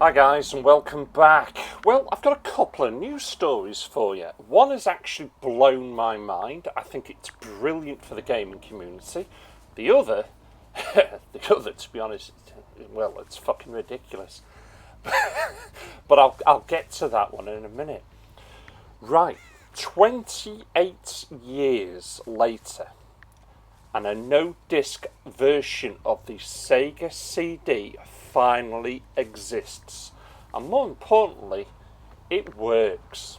Hi guys and welcome back. Well, I've got a couple of news stories for you. One has actually blown my mind. I think it's brilliant for the gaming community. The other, to be honest, well, it's fucking ridiculous. But I'll get to that one in a minute. Right, 28 years later, and a no-disc version of the Sega CD finally exists. And more importantly, it works.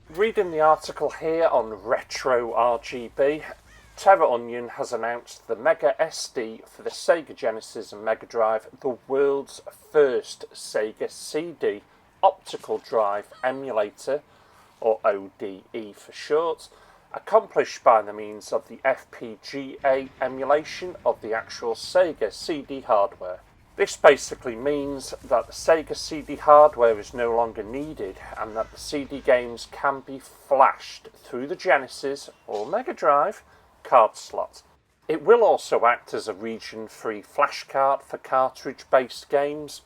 Reading the article here on Retro RGB, Terra Onion has announced the Mega SD for the Sega Genesis and Mega Drive, the world's first Sega CD optical drive emulator, or ODE for short, accomplished by the means of the FPGA emulation of the actual Sega CD hardware. This basically means that the Sega CD hardware is no longer needed and that the CD games can be flashed through the Genesis or Mega Drive card slot. It will also act as a region-free flash card for cartridge-based games,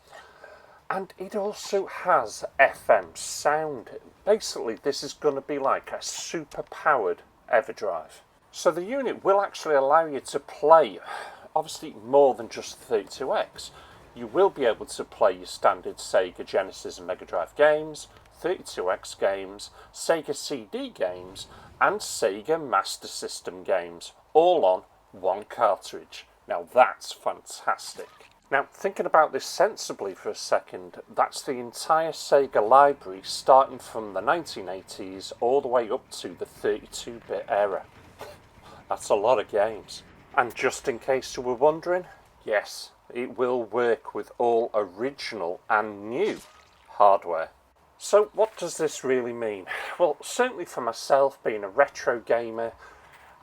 and it also has FM sound. Basically, this is going to be like a super-powered EverDrive. So the unit will actually allow you to play, obviously, more than just 32X. You will be able to play your standard Sega Genesis and Mega Drive games, 32X games, Sega CD games, and Sega Master System games, all on one cartridge. Now that's fantastic. Now, thinking about this sensibly for a second, that's the entire Sega library starting from the 1980s all the way up to the 32-bit era. That's a lot of games. And just in case you were wondering, yes, it will work with all original and new hardware. So what does this really mean? Well, certainly for myself, being a retro gamer,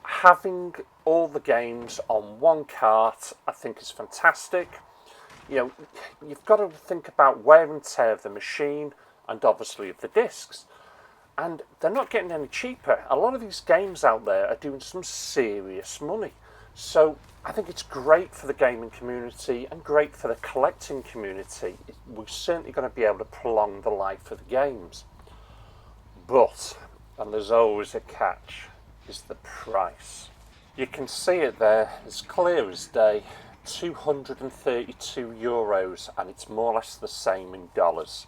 having all the games on one cart I think is fantastic. You know, you've got to think about wear and tear of the machine and obviously of the discs. And they're not getting any cheaper. A lot of these games out there are doing some serious money. So I think it's great for the gaming community and great for the collecting community. We're certainly going to be able to prolong the life of the games. But, and there's always a catch, is the price. You can see it there, as clear as day. €232, and it's more or less the same in dollars.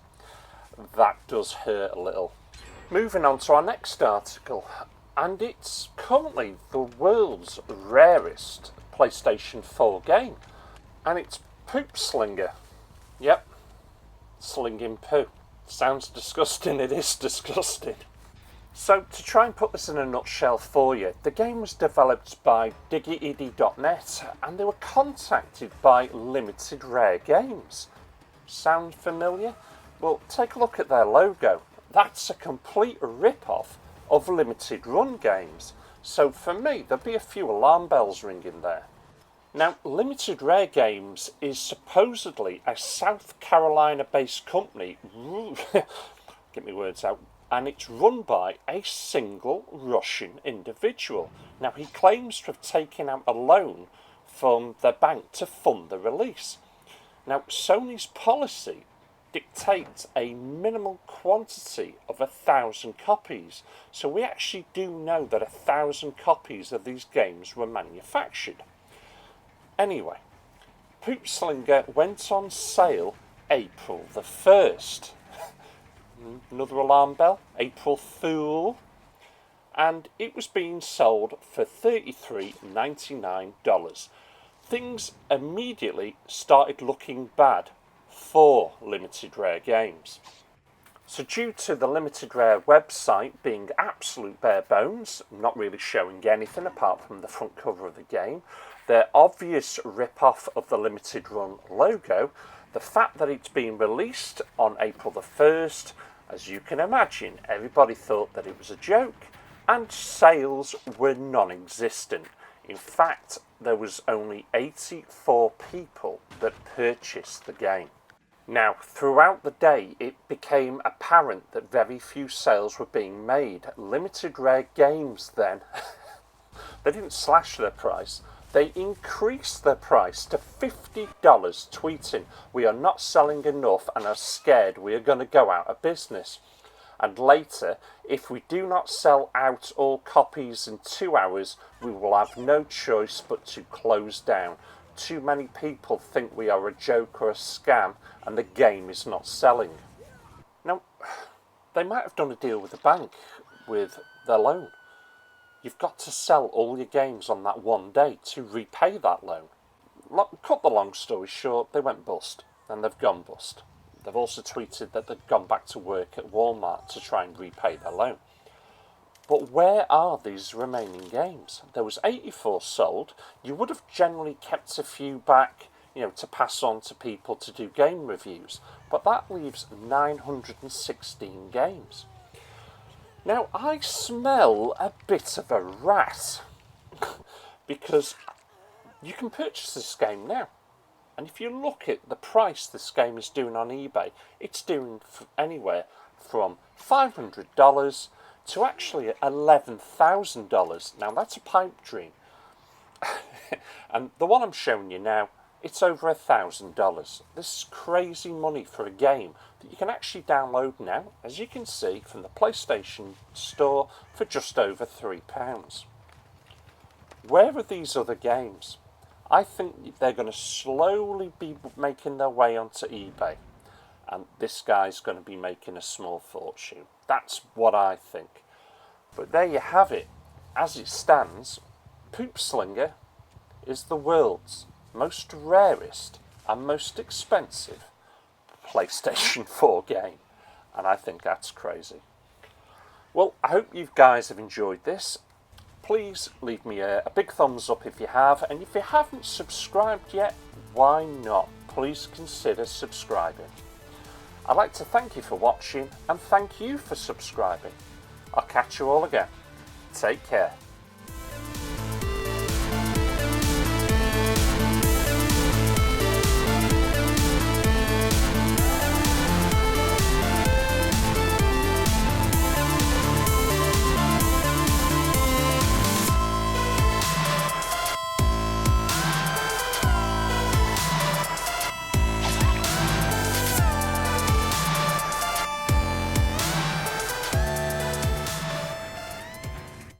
That does hurt a little. Moving on to our next article, and it's currently the world's rarest PlayStation 4 game, and it's Poop Slinger. Yep, slinging poo. Sounds disgusting, it is disgusting. So, to try and put this in a nutshell for you, the game was developed by DiggyIddy.net and they were contacted by Limited Rare Games. Sound familiar? Well, take a look at their logo. That's a complete rip-off of Limited Run games. So for me, there'll be a few alarm bells ringing there. Now, Limited Rare Games is supposedly a South Carolina-based company. Get me words out. And it's run by a single Russian individual. Now, he claims to have taken out a loan from the bank to fund the release. Now, Sony's policy dictates a minimal quantity of 1,000 copies. So we actually do know that 1,000 copies of these games were manufactured. Anyway, Poop Slinger went on sale April the 1st. Another alarm bell, April Fool, and it was being sold for $33.99. Things immediately started looking bad for Limited Rare Games. So due to the Limited Rare website being absolute bare bones, not really showing anything apart from the front cover of the game, their obvious rip-off of the Limited Run logo, the fact that it's being released on April the 1st, as you can imagine, everybody thought that it was a joke, and sales were non-existent. In fact, there was only 84 people that purchased the game. Now, throughout the day, it became apparent that very few sales were being made. Limited Rare Games then, they didn't slash their price, They increased their price to $50, tweeting, "We are not selling enough and are scared we are going to go out of business." And later, "If we do not sell out all copies in 2 hours, we will have no choice but to close down. Too many people think we are a joke or a scam and the game is not selling." Now, they might have done a deal with the bank with their loan. You've got to sell all your games on that one day to repay that loan. Cut the long story short, they went bust, and they've gone bust. They've also tweeted that they've gone back to work at Walmart to try and repay their loan. But where are these remaining games? There was 84 sold. You would have generally kept a few back, to pass on to people to do game reviews. But that leaves 916 games. Now, I smell a bit of a rat because you can purchase this game now. And if you look at the price this game is doing on eBay, it's doing anywhere from $500 to actually $11,000. Now, that's a pipe dream. And the one I'm showing you now, it's over $1,000. This is crazy money for a game that you can actually download now, as you can see, from the PlayStation Store for just over £3. Where are these other games? I think they're going to slowly be making their way onto eBay, and this guy's going to be making a small fortune. That's what I think. But there you have it. As it stands, Poop Slinger is the world's most rarest and most expensive PlayStation 4 game, and I think that's crazy. Well, I hope you guys have enjoyed this. Please leave me a big thumbs up if you have, and if you haven't subscribed yet, why not? Please consider subscribing. I'd like to thank you for watching, and thank you for subscribing. I'll catch you all again. Take care.